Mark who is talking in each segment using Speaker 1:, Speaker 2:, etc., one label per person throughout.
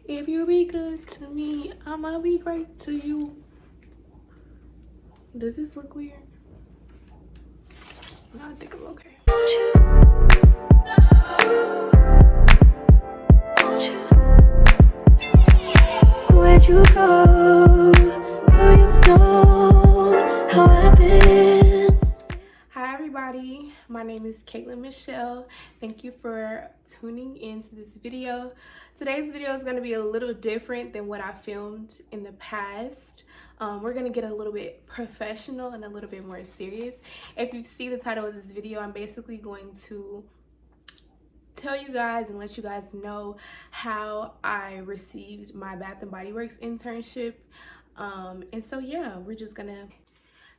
Speaker 1: If you be good to me, I'ma be great to you. Does this look weird? No, I think I'm okay. Where'd you go? Girl, you know how I've been. Hi everybody, my name is Caitlin Michelle. Thank you for tuning into this video. Today's video is going to be a little different than what I filmed in the past. We're going to get a little bit professional and a little bit more serious. If you see the title of this video, I'm basically going to tell you guys and let you guys know how I received my Bath Body Works internship. And so yeah, we're just gonna.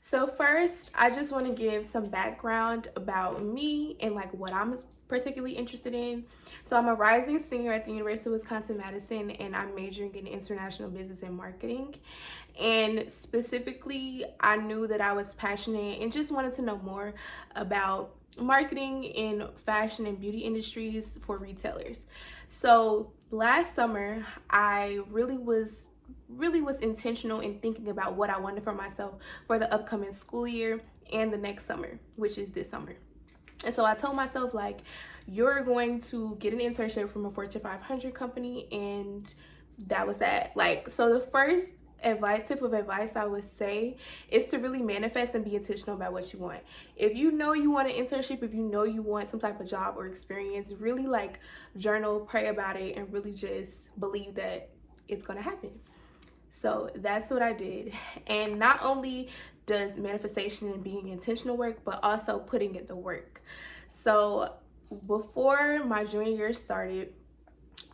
Speaker 1: So first, I just want to give some background about me and like what I'm particularly interested in. So I'm a rising senior at the University of Wisconsin-Madison, and I'm majoring in international business and marketing. And specifically, I knew that I was passionate and just wanted to know more about marketing in fashion and beauty industries for retailers. So last summer, I really was intentional in thinking about what I wanted for myself for the upcoming school year and the next summer, which is this summer. And so I told myself, like, you're going to get an internship from a Fortune 500 company, and that was that. Like, so the first tip of advice I would say is to really manifest and be intentional about what you want. If you know you want an internship, if you know you want some type of job or experience, really like journal, pray about it, and really just believe that it's going to happen. So that's what I did. And not only does manifestation and being intentional work, but also putting in the work. So before my junior year started,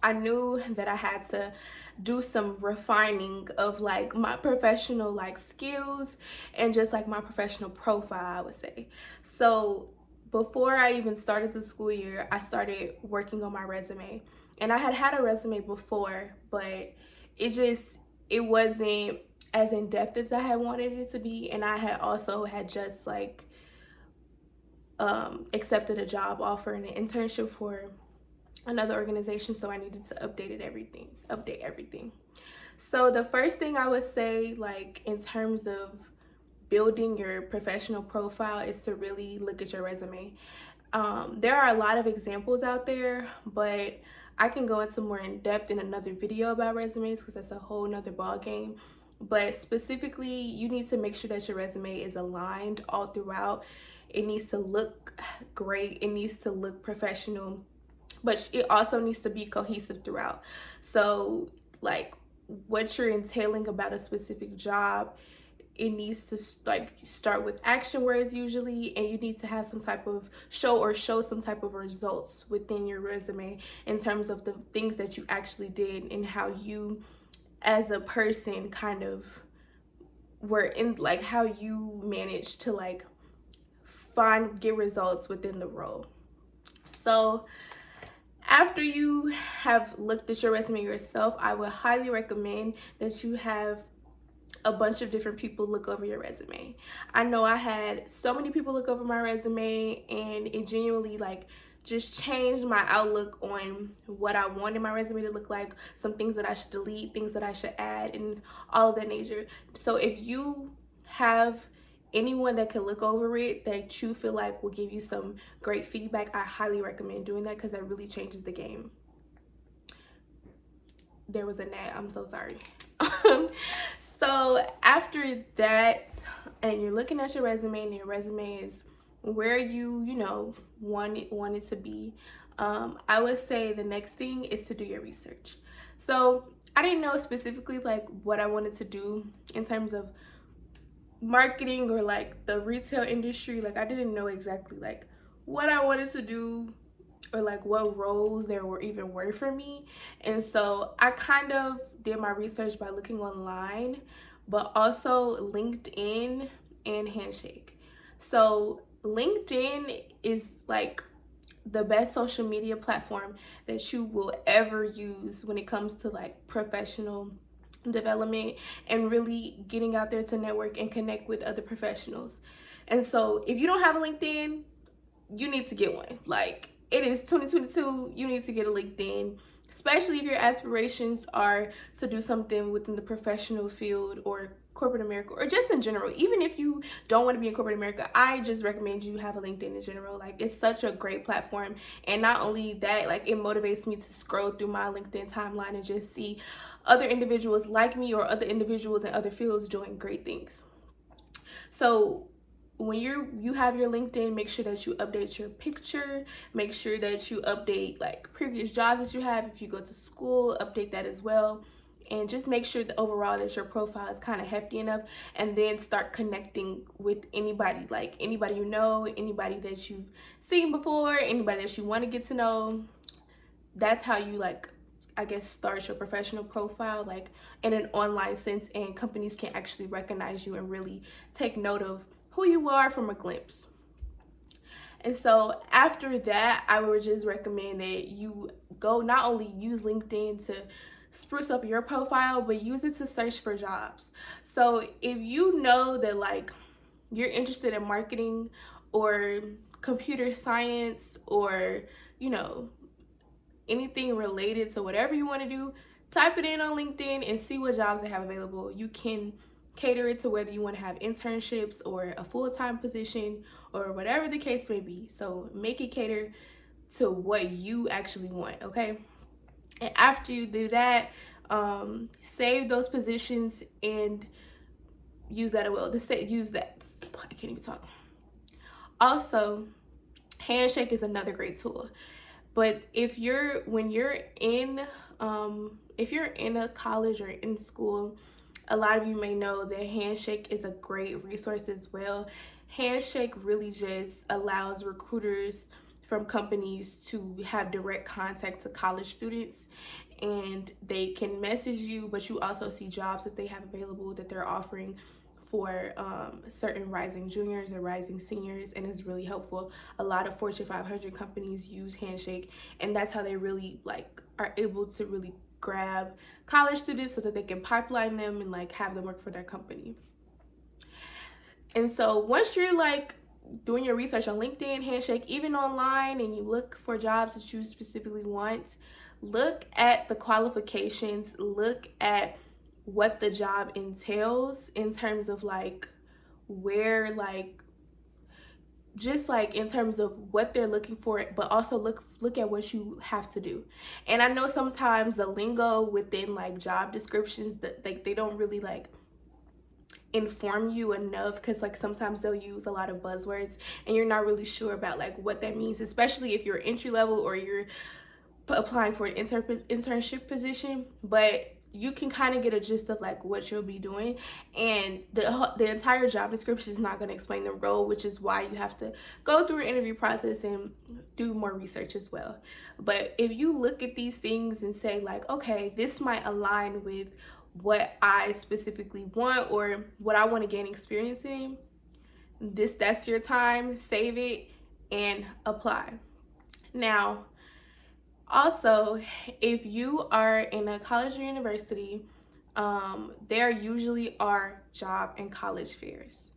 Speaker 1: I knew that I had to do some refining of like my professional like skills and just like my professional profile, I would say. So before I even started the school year, I started working on my resume. And I had a resume before, but it wasn't as in depth as I had wanted it to be. And I had just like accepted a job offer and an internship for another organization, so I needed to update everything. So the first thing I would say, like in terms of building your professional profile, is to really look at your resume. There are a lot of examples out there, but I can go into more in depth in another video about resumes because that's a whole nother ball game. But specifically, you need to make sure that your resume is aligned all throughout. It needs to look great. It needs to look professional, but it also needs to be cohesive throughout. So like what you're entailing about a specific job, it needs to like start with action words usually, and you need to have some type of show some type of results within your resume in terms of the things that you actually did and how you as a person kind of were in, like how you managed to like get results within the role. So after you have looked at your resume yourself, I would highly recommend that you have a bunch of different people look over your resume. I know I had so many people look over my resume, and it genuinely like just changed my outlook on what I wanted my resume to look like, some things that I should delete, things that I should add, and all of that nature. So if you have anyone that can look over it that you feel like will give you some great feedback, I highly recommend doing that because that really changes the game. There was a gnat, I'm so sorry. So after that, and you're looking at your resume, and your resume is where you want it to be, I would say the next thing is to do your research. So I didn't know specifically like what I wanted to do in terms of marketing or like the retail industry. Like I didn't know exactly like what I wanted to do or like what roles there were for me. And so I kind of did my research by looking online, but also LinkedIn and Handshake. So LinkedIn is like the best social media platform that you will ever use when it comes to like professional development and really getting out there to network and connect with other professionals. And so if you don't have a LinkedIn, you need to get one. Like, it is 2022, you need to get a LinkedIn. especially if your aspirations are to do something within the professional field or corporate America, or just in general. Even if you don't want to be in corporate America, I just recommend you have a LinkedIn in general. Like, it's such a great platform. And not only that, like, it motivates me to scroll through my LinkedIn timeline and just see other individuals like me or other individuals in other fields doing great things. So when you have your LinkedIn, make sure that you update your picture, make sure that you update like previous jobs that you have. If you go to school, update that as well. And just make sure that overall that your profile is kind of hefty enough, and then start connecting with anybody, like anybody you know, anybody that you've seen before, anybody that you want to get to know. That's how you, like, I guess, start your professional profile, like in an online sense, and companies can actually recognize you and really take note of who you are from a glimpse. And so after that, I would just recommend that you go not only use LinkedIn to spruce up your profile, but use it to search for jobs. So if you know that like you're interested in marketing or computer science, or you know, anything related to whatever you want to do, type it in on LinkedIn and see what jobs they have available. You can cater it to whether you want to have internships or a full-time position or whatever the case may be. So make it cater to what you actually want, okay? And after you do that, save those positions and use that as well. Use that. I can't even talk. Also, Handshake is another great tool. But if you're in a college or in school, a lot of you may know that Handshake is a great resource as well. Handshake really just allows recruiters from companies to have direct contact to college students, and they can message you, but you also see jobs that they have available that they're offering for certain rising juniors or rising seniors, and it's really helpful. A lot of Fortune 500 companies use Handshake, and that's how they really like are able to really grab college students so that they can pipeline them and like have them work for their company. And so once you're like doing your research on LinkedIn, Handshake, even online, and you look for jobs that you specifically want, look at the qualifications, look at what the job entails in terms of like where, like just like in terms of what they're looking for, but also look at what you have to do. And I know sometimes the lingo within like job descriptions, that like they don't really like inform you enough, because like sometimes they'll use a lot of buzzwords and you're not really sure about like what that means, especially if you're entry level or you're applying for an internship position. But you can kind of get a gist of like what you'll be doing, and the entire job description is not going to explain the role, which is why you have to go through an interview process and do more research as well. But if you look at these things and say like, okay, this might align with what I specifically want or what I want to gain experience in, that's your time. Save it and apply. Now, also, if you are in a college or university, there usually are job and college fairs.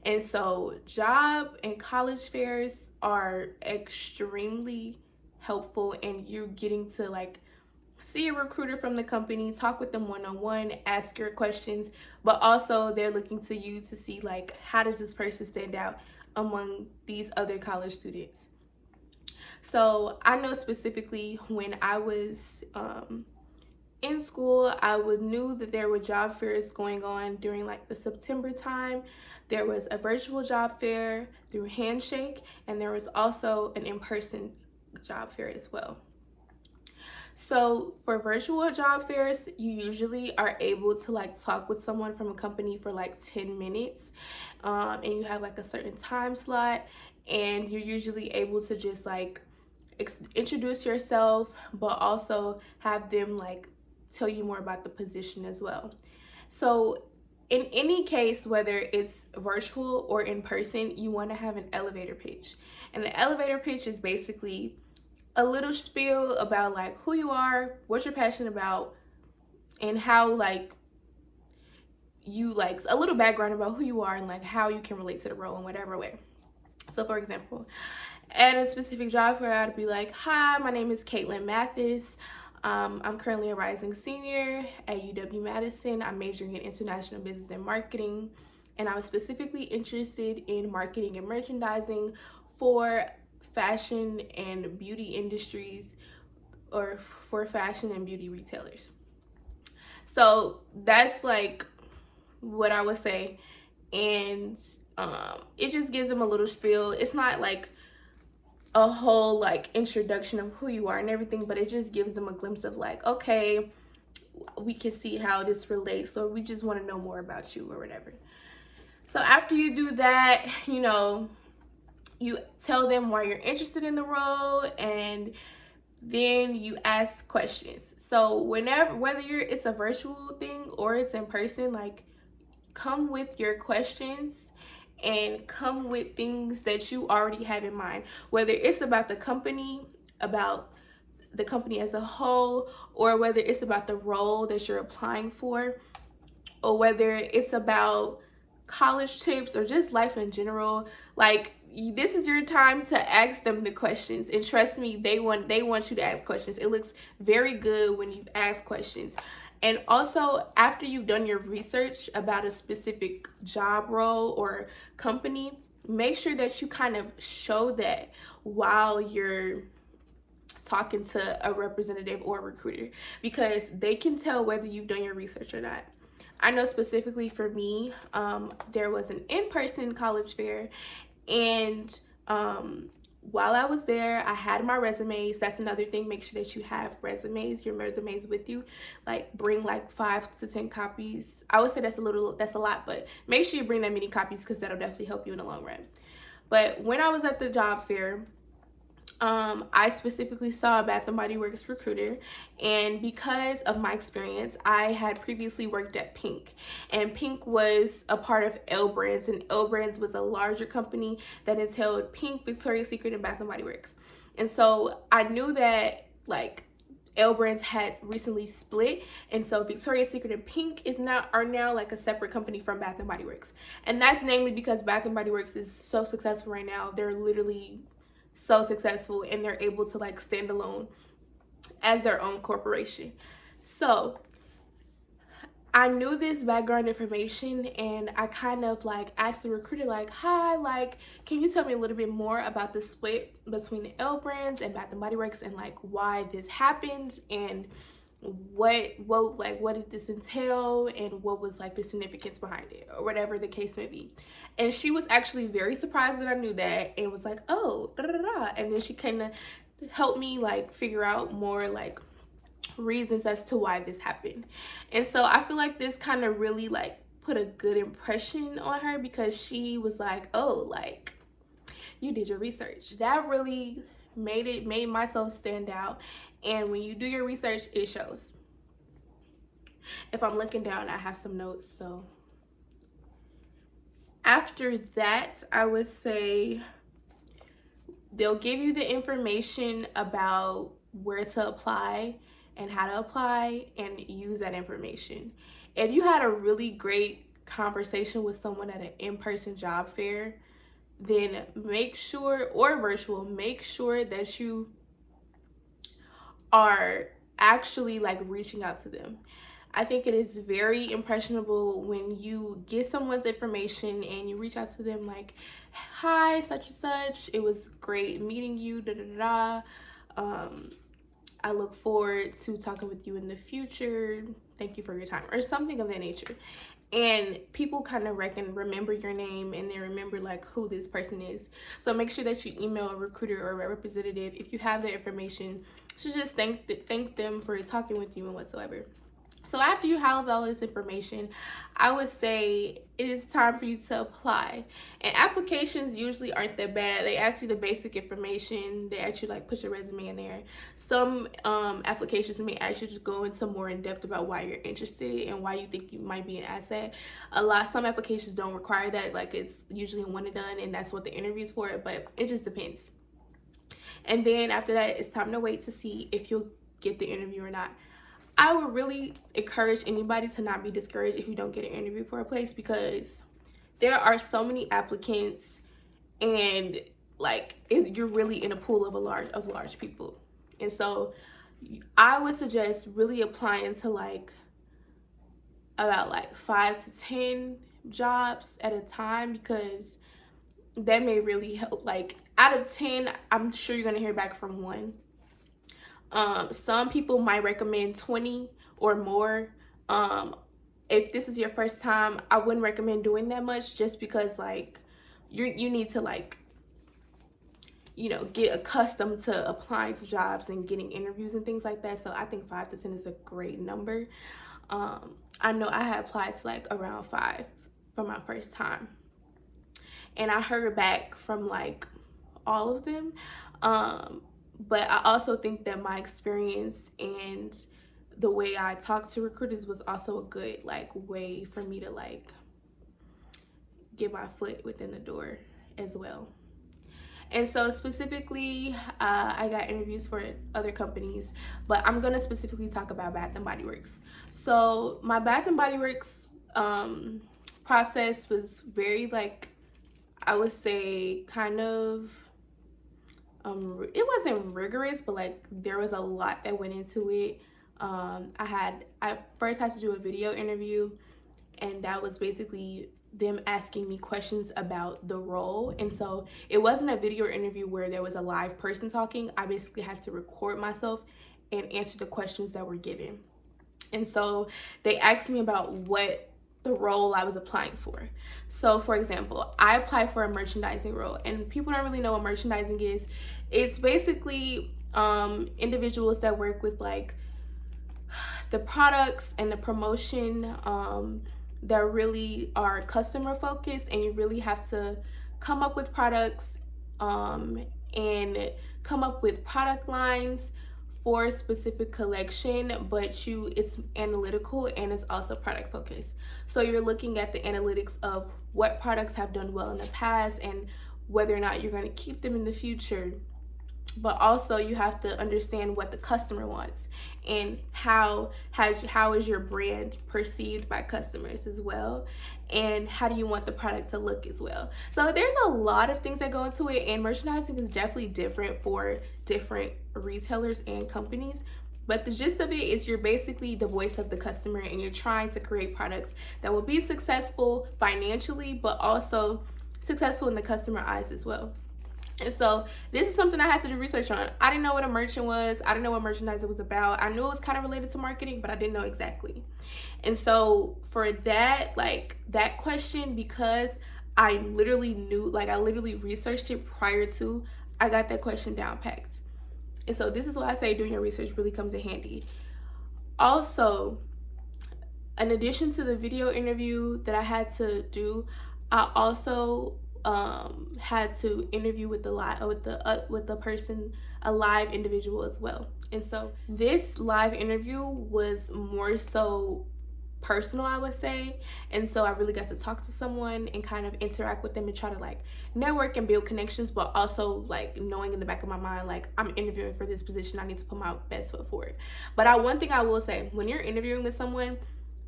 Speaker 1: And so job and college fairs are extremely helpful, and you're getting to like see a recruiter from the company, talk with them one-on-one, ask your questions, but also they're looking to you to see like, how does this person stand out among these other college students? So I know specifically when I was in school, I knew that there were job fairs going on during like the September time. There was a virtual job fair through Handshake, and there was also an in-person job fair as well. So for virtual job fairs, you usually are able to like talk with someone from a company for like 10 minutes, and you have like a certain time slot, and you're usually able to just like introduce yourself, but also have them like tell you more about the position as well. So in any case, whether it's virtual or in person, you want to have an elevator pitch. And the elevator pitch is basically a little spiel about like who you are, what you're passionate about, and how like you like a little background about who you are and like how you can relate to the role in whatever way. So for example, at a specific job fair, I'd be like, hi, my name is Caitlin Mathis. I'm currently a rising senior at UW-Madison. I'm majoring in international business and marketing, and I'm specifically interested in marketing and merchandising for fashion and beauty industries, or for fashion and beauty retailers. So that's like what I would say. And it just gives them a little spiel. It's not like a whole like introduction of who you are and everything, but it just gives them a glimpse of like, okay, we can see how this relates, or we just want to know more about you or whatever. So after you do that, you tell them why you're interested in the role, and then you ask questions. So whether it's a virtual thing or it's in person, like, come with your questions and come with things that you already have in mind, whether it's about the company as a whole, or whether it's about the role that you're applying for, or whether it's about college tips or just life in general. Like, this is your time to ask them the questions, and trust me, they want you to ask questions. It looks very good when you ask questions. And also, after you've done your research about a specific job role or company, make sure that you kind of show that while you're talking to a representative or a recruiter, because they can tell whether you've done your research or not. I know specifically for me, there was an in-person college fair, and while I was there, I had my resumes. That's another thing. Make sure that you have your resumes with you. Like, bring like 5 to 10 copies. I would say that's a lot, but make sure you bring that many copies, because that'll definitely help you in the long run. But when I was at the job fair, I specifically saw a Bath Body Works recruiter, and because of my experience, I had previously worked at Pink, and Pink was a part of L Brands, and L Brands was a larger company that entailed Pink, Victoria's Secret, and Bath Body Works. And so I knew that like L Brands had recently split, and so Victoria's Secret and Pink are now like a separate company from Bath Body Works. And that's namely because Bath Body Works is so successful right now. They're literally so successful, and they're able to like stand alone as their own corporation. So I knew this background information, and I kind of like asked the recruiter, like, hi, like, can you tell me a little bit more about the split between the L Brands and Bath Body Works, and like why this happened, and what did this entail, and what was like the significance behind it, or whatever the case may be. And she was actually very surprised that I knew that, and was like, oh, da, da, da, da. And then she kind of helped me like figure out more like reasons as to why this happened. And so I feel like this kind of really like put a good impression on her, because she was like, oh, like, you did your research. That really made myself stand out. And when you do your research, it shows. If I'm looking down, I have some notes. So after that, I would say they'll give you the information about where to apply and how to apply, and use that information. If you had a really great conversation with someone at an in-person job fair, then make sure, or virtual, make sure that you are actually like reaching out to them. I think it is very impressionable when you get someone's information and you reach out to them like, hi, such and such, it was great meeting you, da da da da. I look forward to talking with you in the future. Thank you for your time, or something of that nature. And people kind of remember your name, and they remember like who this person is. So make sure that you email a recruiter or a representative if you have their information. So just thank them for talking with you and whatsoever. So after you have all this information, I would say it is time for you to apply. And applications usually aren't that bad. They ask you the basic information. They actually like put your resume in there. Some applications may ask you to go into more in depth about why you're interested and why you think you might be an asset. Some applications don't require that. Like, it's usually one and done, and that's what the interview's for. But it just depends. And then after that, it's time to wait to see if you'll get the interview or not. I would really encourage anybody to not be discouraged if you don't get an interview for a place, because there are so many applicants, and like you're really in a pool of large people. And so I would suggest really applying to like about like 5 to 10 jobs at a time, because that may really help. Like out of 10, I'm sure you're gonna hear back from one. Some people might recommend 20 or more. If this is your first time, I wouldn't recommend doing that much, just because like you need to like, you know, get accustomed to applying to jobs and getting interviews and things like that. So I think 5 to 10 is a great number. I know I had applied to like around 5 for my first time, and I heard back from like all of them. But I also think that my experience and the way I talk to recruiters was also a good like way for me to like get my foot within the door as well. And so specifically, I got interviews for other companies, but I'm gonna specifically talk about Bath and Body Works. So my Bath and Body Works process was very like, I would say kind of, it wasn't rigorous, but like there was a lot that went into it. I first had to do a video interview, and that was basically them asking me questions about the role. And so it wasn't a video interview where there was a live person talking. I basically had to record myself and answer the questions that were given. And so they asked me about what the role I was applying for. So for example, I applied for a merchandising role, and people don't really know what merchandising is. It's basically individuals that work with like the products and the promotion that really are customer focused, and you really have to come up with products and come up with product lines for a specific collection, but it's analytical and it's also product focused. So you're looking at the analytics of what products have done well in the past and whether or not you're going to keep them in the future. But also you have to understand what the customer wants and how is your brand perceived by customers as well, and how do you want the product to look as well. So there's a lot of things that go into it, and merchandising is definitely different for different retailers and companies. But the gist of it is you're basically the voice of the customer, and you're trying to create products that will be successful financially, but also successful in the customer eyes as well. And so this is something I had to do research on. I didn't know what a merchant was. I didn't know what merchandising was about. I knew it was kind of related to marketing, but I didn't know exactly. And so for that, like that question, because I literally knew, like I literally researched it prior to, I got that question down packed. And so this is why I say doing your research really comes in handy. Also, in addition to the video interview that I had to do, I also had to interview with the person, a live individual as well. And so this live interview was more so personal, I would say. And so I really got to talk to someone and kind of interact with them and try to like network and build connections, but also like knowing in the back of my mind, like I'm interviewing for this position, I need to put my best foot forward. But one thing I will say, when you're interviewing with someone,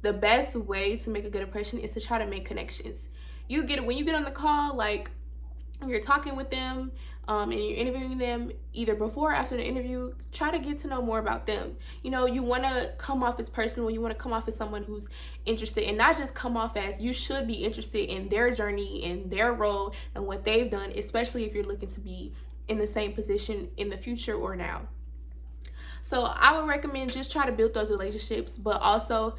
Speaker 1: the best way to make a good impression is to try to make connections. When you get on the call, like you're talking with them and you're interviewing them either before or after the interview, try to get to know more about them. You know, you want to come off as personal. You want to come off as someone who's interested, and not just come off as, you should be interested in their journey and their role and what they've done, especially if you're looking to be in the same position in the future or now. So I would recommend just try to build those relationships, but also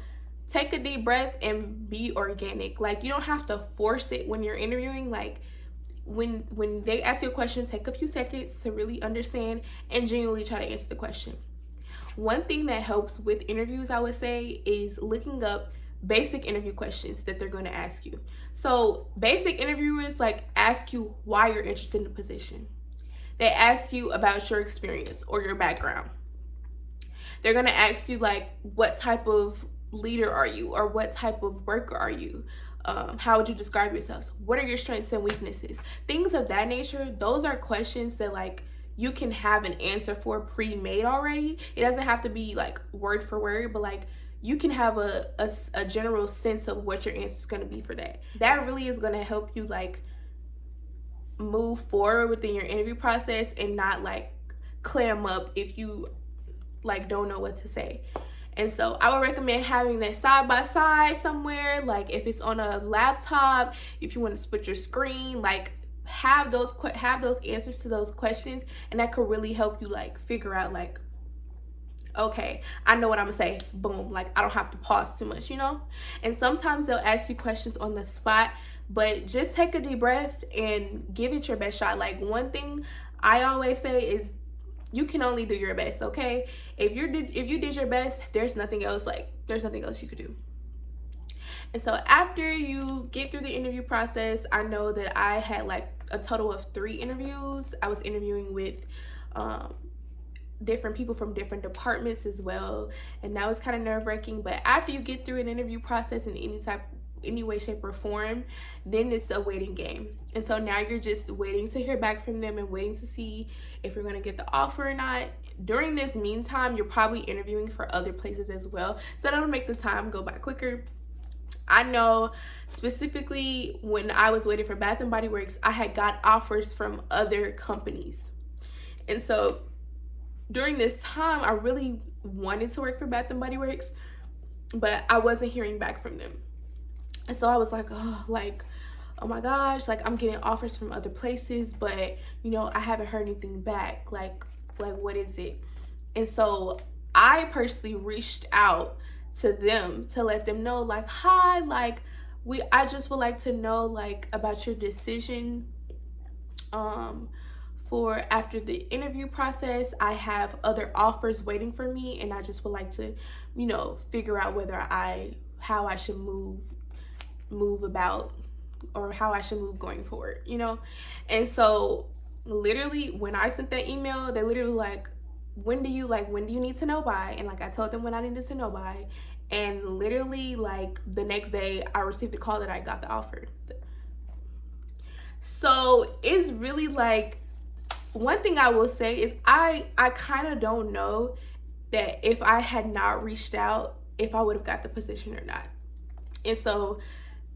Speaker 1: take a deep breath and be organic. Like you don't have to force it when you're interviewing. Like when they ask you a question, take a few seconds to really understand and genuinely try to answer the question. One thing that helps with interviews, I would say, is looking up basic interview questions that they're going to ask you. So basic interviewers like ask you why you're interested in the position. They ask you about your experience or your background. They're going to ask you like, what type of leader are you, or what type of worker are you? How would you describe yourselves? What are your strengths and weaknesses? Things of that nature. Those are questions that like you can have an answer for pre-made already. It doesn't have to be like word for word, but like you can have a general sense of what your answer is going to be for that. That really is going to help you like move forward within your interview process and not like clam up if you like don't know what to say. And so I would recommend having that side by side somewhere, like if it's on a laptop, if you want to split your screen, like have those answers to those questions, and that could really help you like figure out like, okay, I know what I'm gonna say, boom, like I don't have to pause too much, you know. And sometimes they'll ask you questions on the spot, but just take a deep breath and give it your best shot. Like one thing I always say is you can only do your best, okay? If you did your best, there's nothing else you could do. And so after you get through the interview process, I know that I had like a total of 3 interviews. I was interviewing with different people from different departments as well, and that was kind of nerve-wracking. But after you get through an interview process in any way, shape, or form, then it's a waiting game. And so now you're just waiting to hear back from them and waiting to see if you're going to get the offer or not. During this meantime, you're probably interviewing for other places as well, so that'll make the time go by quicker. I know specifically when I was waiting for Bath Body Works, I had got offers from other companies. And so during this time, I really wanted to work for Bath Body Works, but I wasn't hearing back from them. And so I was like, oh my gosh, like I'm getting offers from other places, but you know, I haven't heard anything back. Like what is it? And so I personally reached out to them to let them know, like, hi, like I just would like to know like about your decision for after the interview process. I have other offers waiting for me, and I just would like to, you know, figure out how I should move about, or how I should move going forward, you know. And so literally when I sent that email, they literally like, when do you need to know by? And like I told them when I needed to know by, and literally like the next day I received a call that I got the offer. So it's really like, one thing I will say is I kind of don't know that if I had not reached out, if I would have got the position or not. And so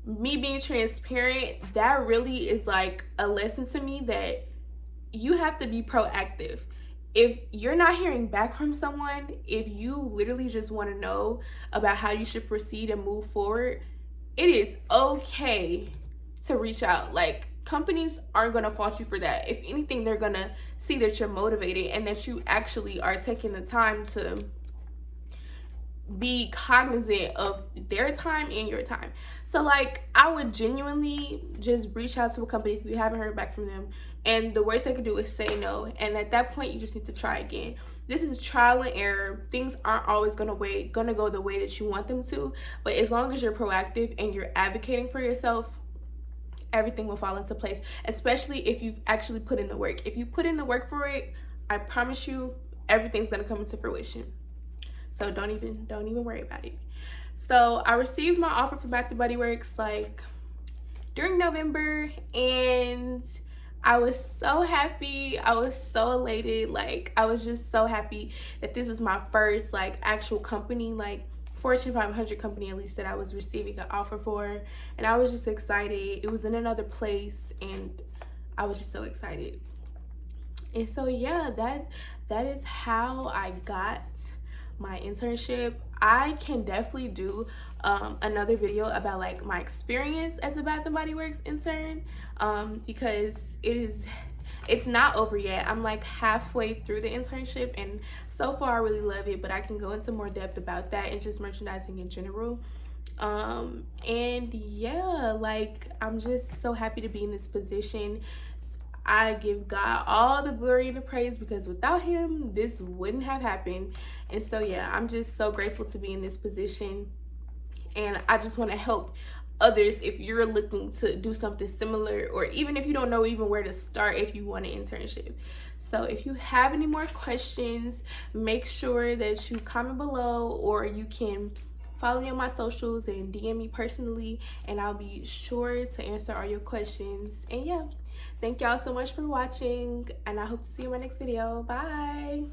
Speaker 1: me being transparent, that really is like a lesson to me that you have to be proactive. If you're not hearing back from someone, if you literally just want to know about how you should proceed and move forward, it is okay to reach out. Like, companies aren't going to fault you for that. If anything, they're going to see that you're motivated and that you actually are taking the time to be cognizant of their time and your time. So like, I would genuinely just reach out to a company if you haven't heard back from them, and the worst they could do is say no. And at that point, you just need to try again. This is trial and error. Things aren't always gonna go the way that you want them to, but as long as you're proactive and you're advocating for yourself, everything will fall into place, especially if you've actually put in the work. If you put in the work for it, I promise you everything's gonna come into fruition. So don't even worry about it. So I received my offer for Bath Body Works like during November, and I was so happy. I was so elated. Like, I was just so happy that this was my first like actual company, like Fortune 500 company at least, that I was receiving an offer for. And I was just excited. It was in another place, and I was just so excited. And so yeah, that is how I got my internship. I can definitely do another video about like my experience as a Bath Body Works intern, because it's not over yet. I'm like halfway through the internship, and so far I really love it, but I can go into more depth about that and just merchandising in general. And yeah, like I'm just so happy to be in this position. I give God all the glory and the praise, because without him, this wouldn't have happened. And so yeah, I'm just so grateful to be in this position. And I just want to help others if you're looking to do something similar, or even if you don't know even where to start if you want an internship. So if you have any more questions, make sure that you comment below, or you can follow me on my socials and DM me personally, and I'll be sure to answer all your questions. And yeah, thank y'all so much for watching, and I hope to see you in my next video. Bye.